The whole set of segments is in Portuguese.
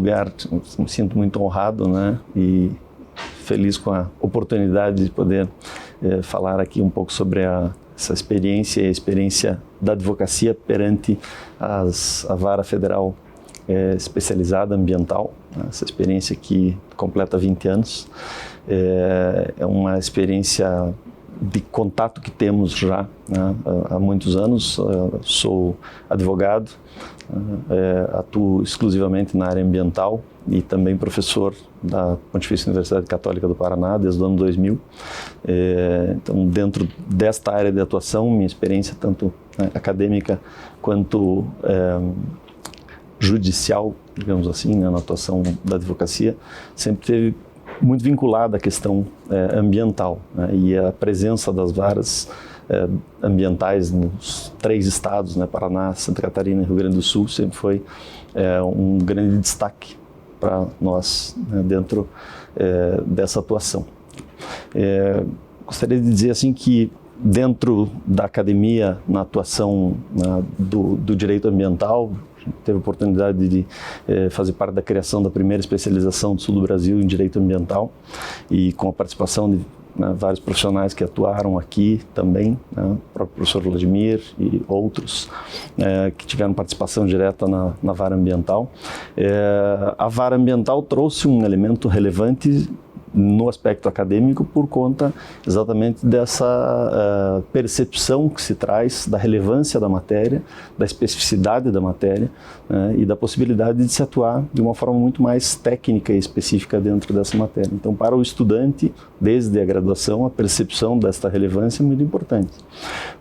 lugar, me sinto muito honrado, né, e feliz com a oportunidade de poder falar aqui um pouco sobre essa experiência e a experiência da advocacia perante a Vara Federal Especializada Ambiental. Essa experiência que completa 20 anos. É uma experiência de contato que temos já, né, há muitos anos. Sou advogado, atuo exclusivamente na área ambiental e também professor da Pontifícia Universidade Católica do Paraná desde o ano 2000. Então, dentro desta área de atuação, minha experiência tanto acadêmica quanto judicial, digamos assim, né, na atuação da advocacia, sempre teve muito vinculada à questão ambiental, né, e a presença das varas ambientais nos 3 estados, né, Paraná, Santa Catarina e Rio Grande do Sul, sempre foi um grande destaque para nós, né, dentro dessa atuação. Gostaria de dizer assim que dentro da academia, na atuação, né, do direito ambiental, teve a oportunidade de fazer parte da criação da primeira especialização do sul do Brasil em direito ambiental, e com a participação de vários profissionais que atuaram aqui também, né, o próprio professor Vladimir e outros que tiveram participação direta na vara ambiental. A vara ambiental trouxe um elemento relevante no aspecto acadêmico por conta exatamente dessa percepção que se traz da relevância da matéria, da especificidade da matéria, né, e da possibilidade de se atuar de uma forma muito mais técnica e específica dentro dessa matéria. Então, para o estudante, desde a graduação, a percepção desta relevância é muito importante.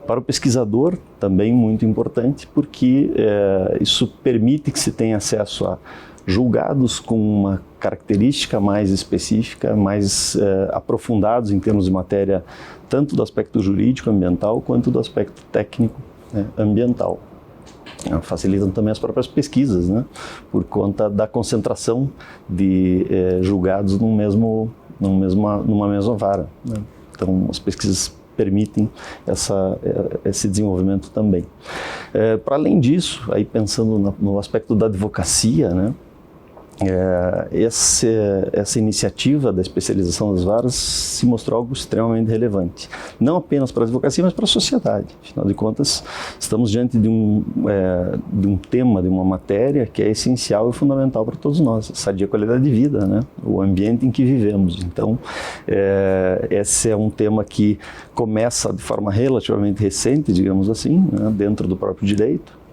Para o pesquisador, também muito importante, porque isso permite que se tenha acesso a julgados com uma característica mais específica, mais aprofundados em termos de matéria, tanto do aspecto jurídico ambiental quanto do aspecto técnico, né, ambiental. Facilitam também as próprias pesquisas, né, por conta da concentração de julgados numa mesma vara, né. Então, as pesquisas permitem esse desenvolvimento também. Para além disso, aí pensando no aspecto da advocacia, né, essa iniciativa da especialização das varas se mostrou algo extremamente relevante, não apenas para a advocacia, mas para a sociedade. Afinal de contas, estamos diante de um tema, de uma matéria que é essencial e fundamental para todos nós, a sadia qualidade de vida, né? O ambiente em que vivemos. Então, esse é um tema que começa de forma relativamente recente, digamos assim, né, dentro do próprio direito,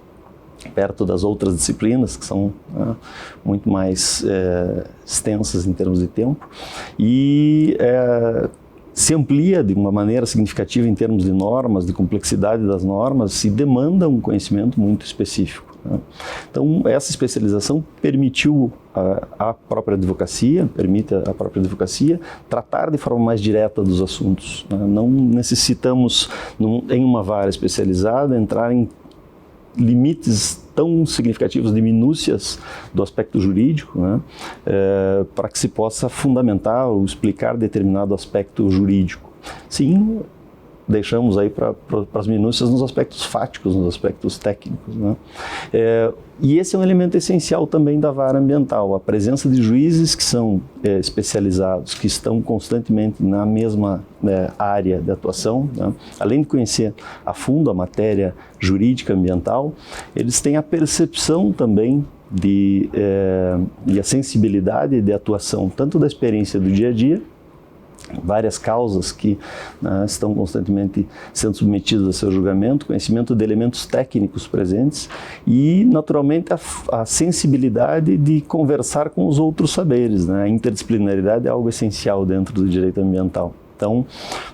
perto das outras disciplinas, que são muito mais extensas em termos de tempo, e se amplia de uma maneira significativa em termos de normas, de complexidade das normas, e demanda um conhecimento muito específico, né? Então, essa especialização permitiu a própria advocacia, permite à própria advocacia tratar de forma mais direta dos assuntos, né? Não necessitamos, em uma vara especializada, entrar em limites tão significativos de minúcias do aspecto jurídico, né, para que se possa fundamentar ou explicar determinado aspecto jurídico. Sim, deixamos aí para as minúcias nos aspectos fáticos, nos aspectos técnicos, né. E esse é um elemento essencial também da vara ambiental, a presença de juízes que são especializados, que estão constantemente na mesma área de atuação, né? Além de conhecer a fundo a matéria jurídica ambiental, eles têm a percepção também e a sensibilidade de atuação, tanto da experiência do dia a dia, várias causas que, né, estão constantemente sendo submetidas a seu julgamento, conhecimento de elementos técnicos presentes e, naturalmente, a sensibilidade de conversar com os outros saberes, né? A interdisciplinaridade é algo essencial dentro do direito ambiental. Então,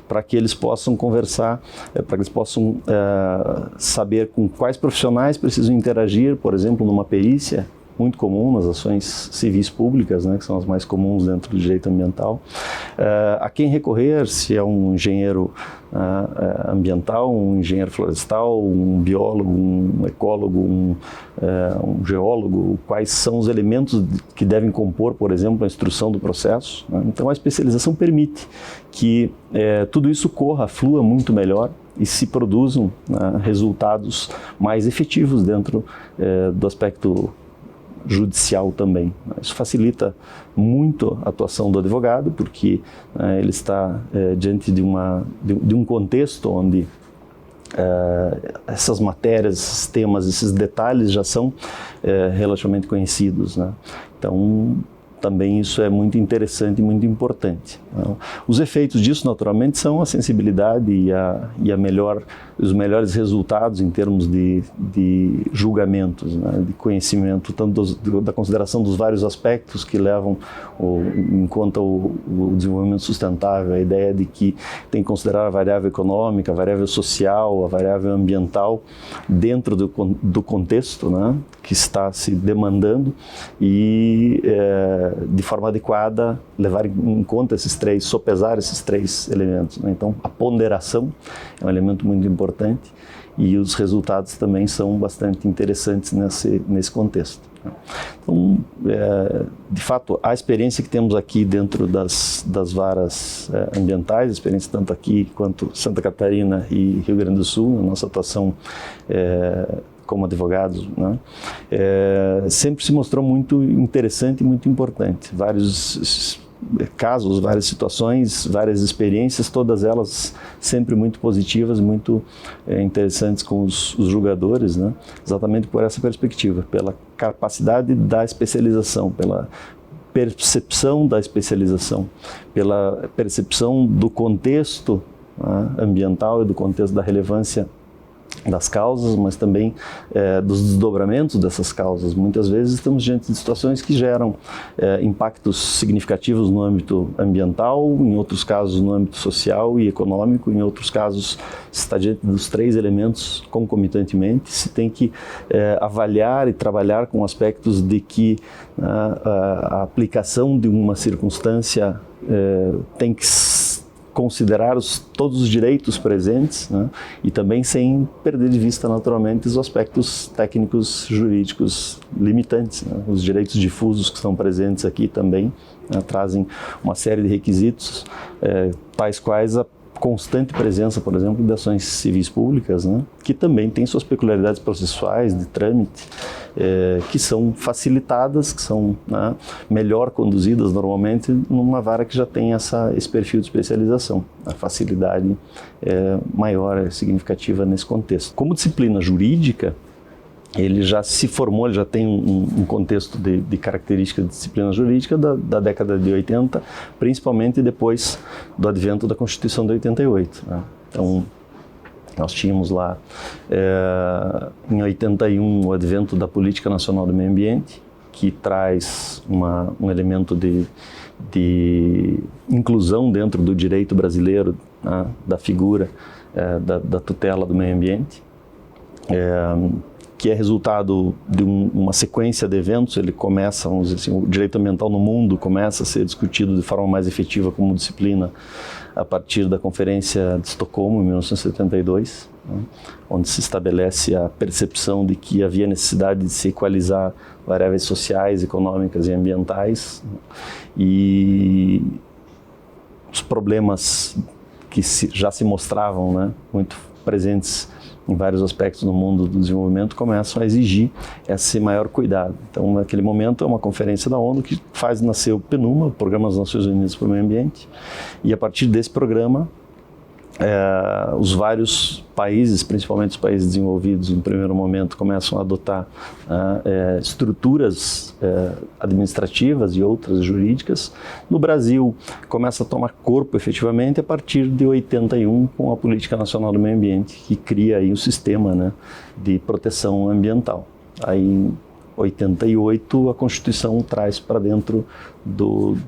para que eles possam conversar, para que eles possam saber com quais profissionais precisam interagir, por exemplo, numa perícia, muito comum nas ações civis públicas, né, que são as mais comuns dentro do direito ambiental, a quem recorrer, se é um engenheiro ambiental, um engenheiro florestal, um biólogo, um ecólogo, um geólogo, quais são os elementos que devem compor, por exemplo, a instrução do processo, né? Então, a especialização permite que tudo isso flua muito melhor e se produzam resultados mais efetivos dentro do aspecto judicial também. Isso facilita muito a atuação do advogado, porque ele está diante de um contexto onde essas matérias, esses temas, esses detalhes já são relativamente conhecidos, né? Então, também isso é muito interessante e muito importante. Os efeitos disso, naturalmente, são a sensibilidade e os melhores resultados em termos de julgamentos, né, de conhecimento, tanto da consideração dos vários aspectos que levam em conta o desenvolvimento sustentável, a ideia de que tem que considerar a variável econômica, a variável social, a variável ambiental dentro do contexto, né, que está se demandando e, de forma adequada, levar em conta esses três, sopesar esses três elementos, né? Então, a ponderação é um elemento muito importante e os resultados também são bastante interessantes nesse contexto. Então, de fato, a experiência que temos aqui dentro das varas ambientais, a experiência tanto aqui quanto Santa Catarina e Rio Grande do Sul, na nossa atuação como advogados, né, sempre se mostrou muito interessante e muito importante. Vários casos, várias situações, várias experiências, todas elas sempre muito positivas, muito interessantes com os julgadores, né, exatamente por essa perspectiva, pela capacidade da especialização, pela percepção da especialização, pela percepção do contexto, né, ambiental e do contexto da relevância das causas, mas também dos desdobramentos dessas causas. Muitas vezes estamos diante de situações que geram impactos significativos no âmbito ambiental, em outros casos no âmbito social e econômico, em outros casos se está diante dos três elementos concomitantemente. Se tem que avaliar e trabalhar com aspectos de que a aplicação de uma circunstância tem que considerar todos os direitos presentes, né, e também sem perder de vista, naturalmente, os aspectos técnicos jurídicos limitantes, né. Os direitos difusos que estão presentes aqui também, né, trazem uma série de requisitos, tais quais a constante presença, por exemplo, de ações civis públicas, né, que também têm suas peculiaridades processuais, de trâmite, que são facilitadas, que são, né, melhor conduzidas normalmente numa vara que já tem esse perfil de especialização. A facilidade maior, é significativa nesse contexto. Como disciplina jurídica, ele já se formou, ele já tem um contexto de característica de disciplina jurídica da década de 80, principalmente depois do advento da Constituição de 88. Né? Então, nós tínhamos lá, em 81, o advento da Política Nacional do Meio Ambiente, que traz um elemento de inclusão dentro do direito brasileiro, né, da figura da tutela do meio ambiente, que é resultado de uma sequência de eventos. Ele começa, vamos dizer assim, o direito ambiental no mundo começa a ser discutido de forma mais efetiva como disciplina a partir da Conferência de Estocolmo, em 1972, né, onde se estabelece a percepção de que havia necessidade de se equalizar variáveis sociais, econômicas e ambientais, né, e os problemas que já se mostravam, né, muito presentes em vários aspectos no mundo do desenvolvimento, começam a exigir esse maior cuidado. Então, naquele momento, é uma conferência da ONU que faz nascer o PNUMA, o Programa das Nações Unidas para o Meio Ambiente, e a partir desse programa, os vários países, principalmente os países desenvolvidos, no primeiro momento, começam a adotar estruturas administrativas e outras jurídicas. No Brasil, começa a tomar corpo efetivamente a partir de 81, com a Política Nacional do Meio Ambiente, que cria aí o sistema, né, de proteção ambiental. Aí, em 88, a Constituição traz para dentro do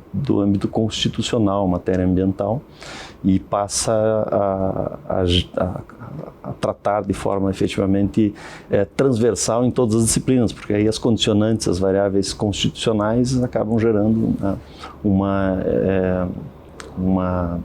âmbito constitucional a matéria ambiental e passa a tratar de forma efetivamente transversal em todas as disciplinas, porque aí as condicionantes, as variáveis constitucionais acabam gerando uma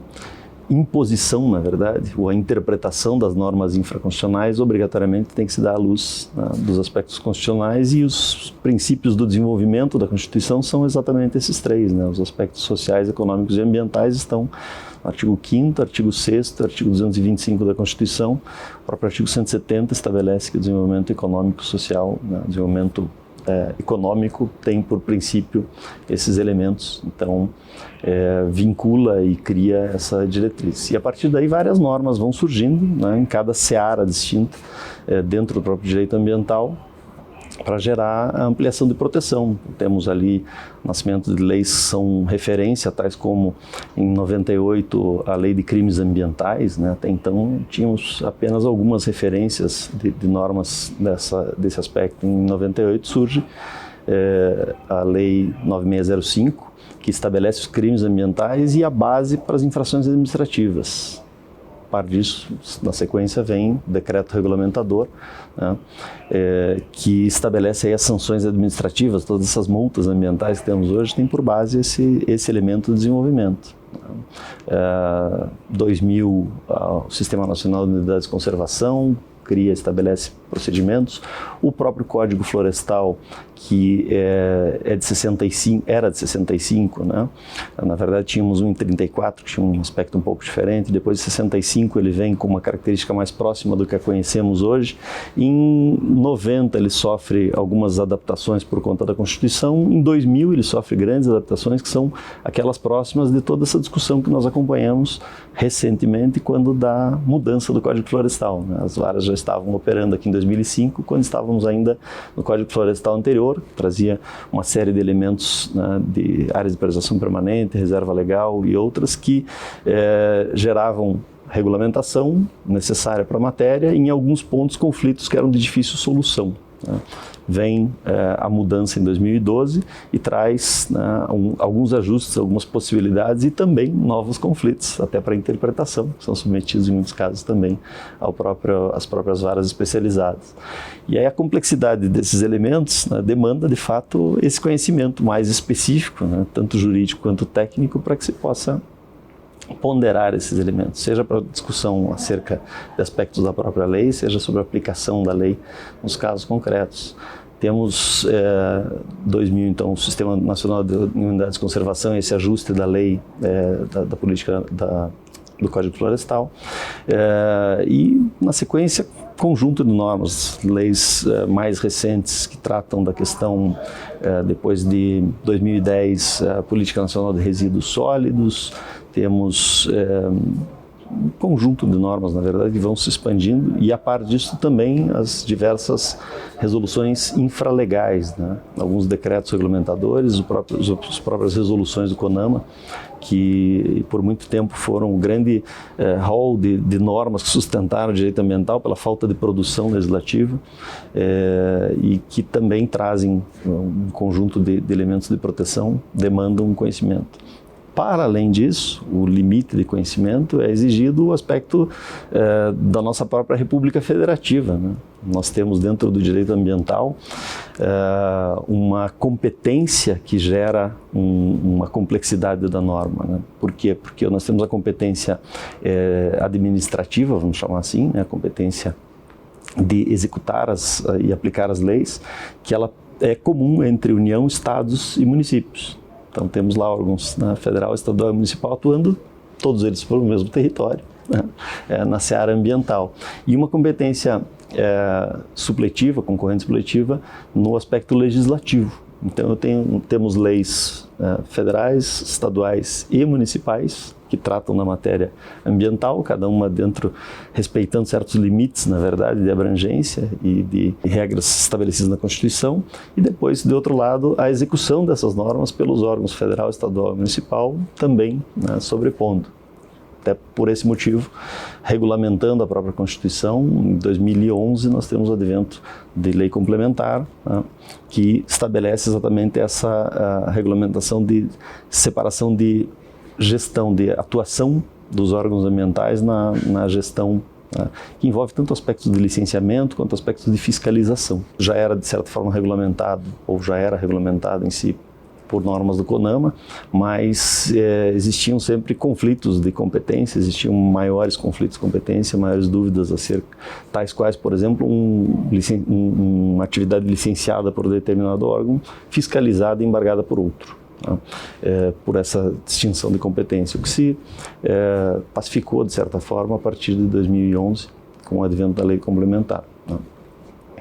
imposição, na verdade, ou a interpretação das normas infraconstitucionais obrigatoriamente tem que se dar à luz, né, dos aspectos constitucionais, e os princípios do desenvolvimento da Constituição são exatamente esses três, né? Os aspectos sociais, econômicos e ambientais estão no artigo 5º, artigo 6º, artigo 225 da Constituição. O próprio artigo 170 estabelece que o desenvolvimento econômico, social, né, desenvolvimento econômico tem por princípio esses elementos, então vincula e cria essa diretriz. E a partir daí várias normas vão surgindo, né, em cada seara distinta dentro do próprio direito ambiental, para gerar a ampliação de proteção. Temos ali o nascimento de leis que são referência, tais como em 98 a Lei de Crimes Ambientais, né? Até então tínhamos apenas algumas referências de normas desse aspecto. Em 98 surge a Lei 9605, que estabelece os crimes ambientais e a base para as infrações administrativas. A par disso, na sequência vem o decreto regulamentador, né, que estabelece aí as sanções administrativas. Todas essas multas ambientais que temos hoje têm por base esse elemento de desenvolvimento. 2000, o Sistema Nacional de Unidades de Conservação estabelece procedimentos. O próprio Código Florestal, que era de 65, né? Na verdade tínhamos um em 34, que tinha um aspecto um pouco diferente. Depois de 65 ele vem com uma característica mais próxima do que a conhecemos hoje. Em 90 ele sofre algumas adaptações por conta da Constituição. Em 2000 ele sofre grandes adaptações, que são aquelas próximas de toda essa discussão que nós acompanhamos recentemente, quando da mudança do Código Florestal, né? As varas já estavam operando aqui em 2005, quando estávamos ainda no Código Florestal anterior, que trazia uma série de elementos, né, de áreas de preservação permanente, reserva legal e outras que geravam regulamentação necessária para a matéria e, em alguns pontos, conflitos que eram de difícil solução, né? Vem a mudança em 2012 e traz, né, alguns ajustes, algumas possibilidades e também novos conflitos, até para interpretação, que são submetidos em muitos casos também às próprias varas especializadas. E aí a complexidade desses elementos, né, demanda de fato esse conhecimento mais específico, né, tanto jurídico quanto técnico, para que se possa ponderar esses elementos, seja para discussão acerca de aspectos da própria lei, seja sobre a aplicação da lei nos casos concretos. Temos 2000, então, o Sistema Nacional de Unidades de Conservação, esse ajuste da lei, da política do Código Florestal, e, na sequência, conjunto de normas, leis mais recentes que tratam da questão, depois de 2010, a Política Nacional de Resíduos Sólidos. Temos um conjunto de normas, na verdade, que vão se expandindo, e a par disso também as diversas resoluções infralegais, né? Alguns decretos regulamentadores, as próprias resoluções do CONAMA, que por muito tempo foram um grande rol de normas que sustentaram o direito ambiental pela falta de produção legislativa, e que também trazem um conjunto de elementos de proteção, demandam um conhecimento. Para além disso, o limite de conhecimento é exigido o aspecto da nossa própria República Federativa, né? Nós temos dentro do direito ambiental uma competência que gera uma complexidade da norma, né? Por quê? Porque nós temos a competência administrativa, vamos chamar assim, né? A competência de executar e aplicar as leis, que ela é comum entre União, Estados e municípios. Então temos lá órgãos, né, federal, estadual e municipal atuando, todos eles por o mesmo território, né, na seara ambiental. E uma competência supletiva, concorrente supletiva, no aspecto legislativo. Então temos leis federais, estaduais e municipais que tratam da matéria ambiental, cada uma respeitando certos limites, na verdade, de abrangência e de regras estabelecidas na Constituição, e depois, de outro lado, a execução dessas normas pelos órgãos federal, estadual e municipal, também, né, sobrepondo. Até por esse motivo, regulamentando a própria Constituição, em 2011 nós temos o advento de lei complementar, né, que estabelece exatamente essa regulamentação de separação de gestão, de atuação dos órgãos ambientais na gestão, né, que envolve tanto aspectos de licenciamento quanto aspectos de fiscalização. Já era, de certa forma, regulamentado, ou já era regulamentado em si por normas do CONAMA, mas existiam sempre conflitos de competência, existiam maiores conflitos de competência, maiores dúvidas acerca, tais quais, por exemplo, uma atividade licenciada por determinado órgão, fiscalizada e embargada por outro, né? Por essa distinção de competência, o que se pacificou, de certa forma, a partir de 2011, com o advento da lei complementar, né?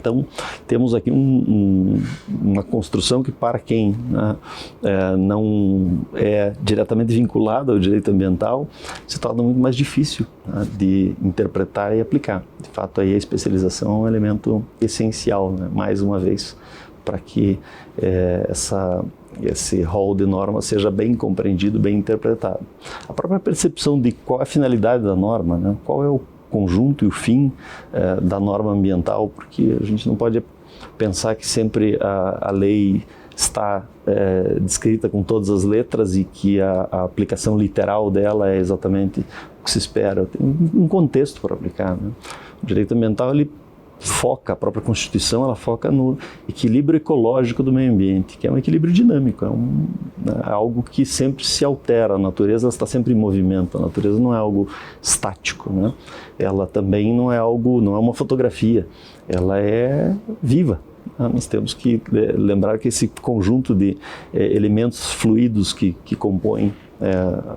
Então, temos aqui uma construção que, para quem, né, não é diretamente vinculado ao direito ambiental, se torna muito mais difícil, né, de interpretar e aplicar. De fato, aí a especialização é um elemento essencial, né, mais uma vez, para que esse rol de normas seja bem compreendido, bem interpretado. A própria percepção de qual é a finalidade da norma, né, qual é o conjunto e o fim da norma ambiental, porque a gente não pode pensar que sempre a lei está descrita com todas as letras e que a aplicação literal dela é exatamente o que se espera. Tem um contexto para aplicar, né? O direito ambiental, ele foca, a própria Constituição, ela foca no equilíbrio ecológico do meio ambiente, que é um equilíbrio dinâmico, é algo que sempre se altera, a natureza está sempre em movimento, a natureza não é algo estático, né? Ela também não é uma fotografia, ela é viva. Nós temos que lembrar que esse conjunto de elementos fluidos que compõem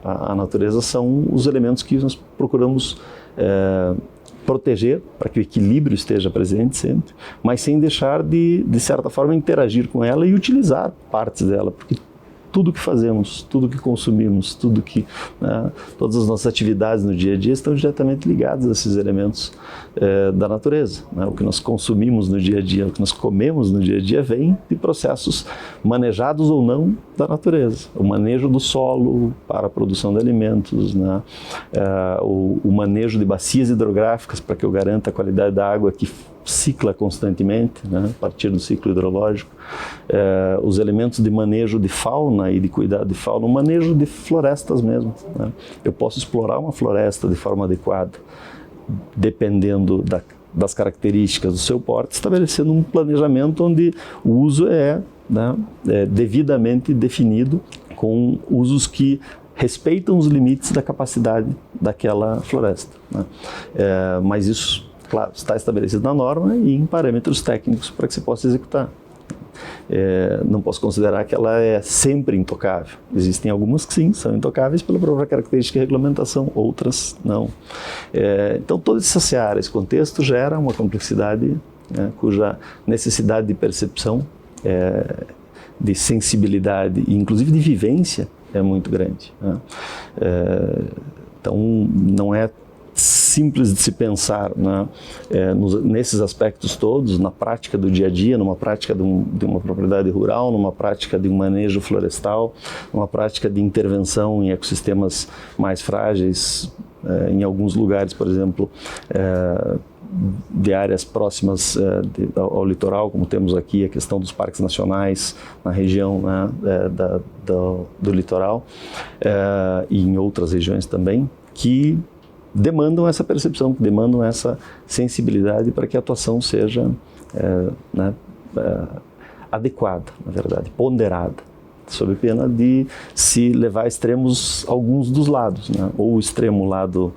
a natureza são os elementos que nós procuramos proteger, para que o equilíbrio esteja presente sempre, mas sem deixar de certa forma, interagir com ela e utilizar partes dela, porque tudo que fazemos, tudo que consumimos, todas as nossas atividades no dia a dia estão diretamente ligadas a esses elementos da natureza, né? O que nós consumimos no dia a dia, o que nós comemos no dia a dia vem de processos manejados ou não da natureza. O manejo do solo para a produção de alimentos, né? O manejo de bacias hidrográficas para que eu garanta a qualidade da água que cicla constantemente, né, a partir do ciclo hidrológico, os elementos de manejo de fauna e de cuidado de fauna, o manejo de florestas mesmo, né? Eu posso explorar uma floresta de forma adequada, dependendo das características do seu porte, estabelecendo um planejamento onde o uso é devidamente definido, com usos que respeitam os limites da capacidade daquela floresta, né? Mas isso, claro, está estabelecido na norma e em parâmetros técnicos para que se possa executar. Não posso considerar que ela é sempre intocável. Existem algumas que sim, são intocáveis pela própria característica de regulamentação, outras não. Então, toda essa seara, esse contexto gera uma complexidade, né, cuja necessidade de percepção, de sensibilidade e inclusive de vivência é muito grande, né? Então, não é simples de se pensar, né, nesses aspectos todos, na prática do dia a dia, numa prática de uma propriedade rural, numa prática de um manejo florestal, numa prática de intervenção em ecossistemas mais frágeis, em alguns lugares, por exemplo, de áreas próximas ao litoral, como temos aqui a questão dos parques nacionais na região, né, do litoral, e em outras regiões também, que demandam essa percepção, que demandam essa sensibilidade para que a atuação seja adequada, na verdade, ponderada, sob pena de se levar a extremos alguns dos lados, né? Ou o extremo lado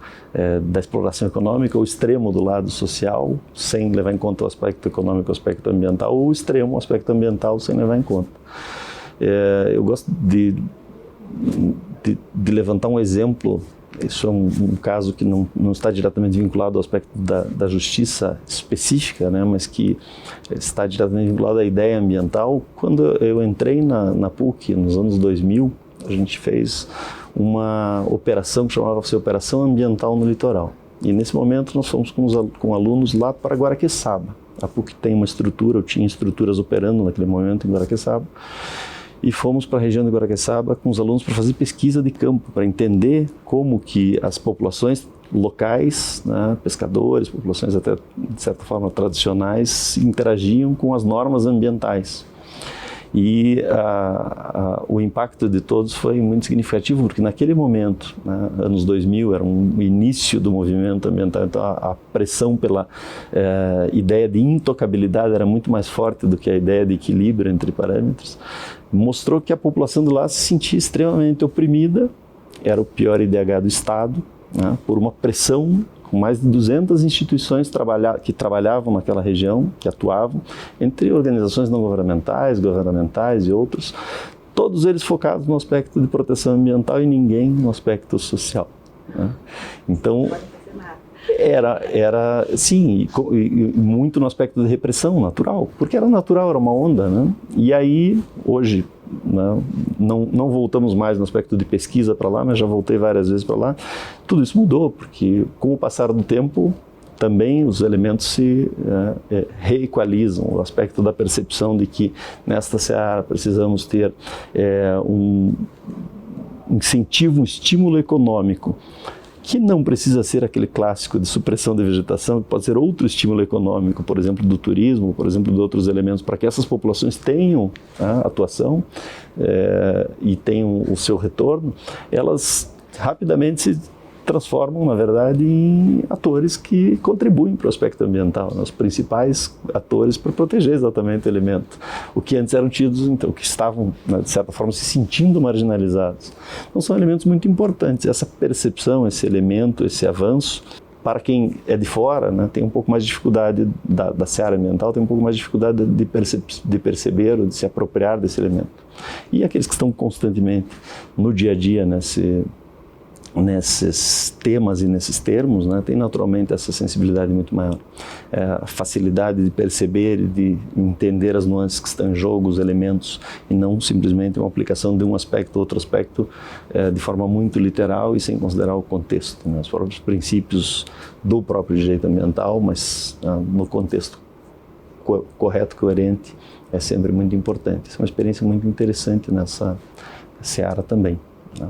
da exploração econômica, ou o extremo do lado social, sem levar em conta o aspecto econômico, o aspecto ambiental, ou o extremo, o aspecto ambiental, sem levar em conta. Eu gosto de levantar um exemplo. Isso é um caso que não está diretamente vinculado ao aspecto da justiça específica, né, mas que está diretamente vinculado à ideia ambiental. Quando eu entrei na PUC, nos anos 2000, a gente fez uma operação que chamava-se Operação Ambiental no Litoral. E nesse momento nós fomos com alunos lá para Guaraqueçaba. A PUC tem uma estrutura, eu tinha estruturas operando naquele momento em Guaraqueçaba. E fomos para a região de Guaraqueçaba com os alunos para fazer pesquisa de campo, para entender como que as populações locais, né, pescadores, populações até de certa forma tradicionais, interagiam com as normas ambientais. E o impacto de todos foi muito significativo, porque naquele momento, né, anos 2000, era um início do movimento ambiental, então a pressão pela ideia de intocabilidade era muito mais forte do que a ideia de equilíbrio entre parâmetros. Mostrou que a população de lá se sentia extremamente oprimida, era o pior IDH do Estado, né, por uma pressão com mais de 200 instituições que trabalhavam naquela região, que atuavam, entre organizações não governamentais, governamentais e outros, todos eles focados no aspecto de proteção ambiental e ninguém no aspecto social, né? Então, Era sim, e muito no aspecto de repressão natural, porque era natural, era uma onda, né? E aí, hoje, né, não voltamos mais no aspecto de pesquisa para lá, mas já voltei várias vezes para lá. Tudo isso mudou, porque com o passar do tempo, também os elementos se reequalizam, o aspecto da percepção de que nesta seara precisamos ter um incentivo, um estímulo econômico, que não precisa ser aquele clássico de supressão de vegetação, que pode ser outro estímulo econômico, por exemplo, do turismo, por exemplo, de outros elementos, para que essas populações tenham atuação e tenham o seu retorno, elas rapidamente se transformam, na verdade, em atores que contribuem para o aspecto ambiental, os principais atores para proteger exatamente o elemento. O que antes eram tidos, então, que estavam, de certa forma, se sentindo marginalizados. Então, são elementos muito importantes. Essa percepção, esse elemento, esse avanço, para quem é de fora, né, tem um pouco mais de dificuldade da seara ambiental, tem um pouco mais de dificuldade de perceber ou de se apropriar desse elemento. E aqueles que estão constantemente no dia a dia, nesses temas e nesses termos, né, tem naturalmente essa sensibilidade muito maior. A facilidade de perceber e de entender as nuances que estão em jogo, os elementos, e não simplesmente uma aplicação de um aspecto ou outro aspecto de forma muito literal e sem considerar o contexto, né, os próprios princípios do próprio direito ambiental, mas no contexto correto, coerente, é sempre muito importante. Essa é uma experiência muito interessante nessa seara também, né.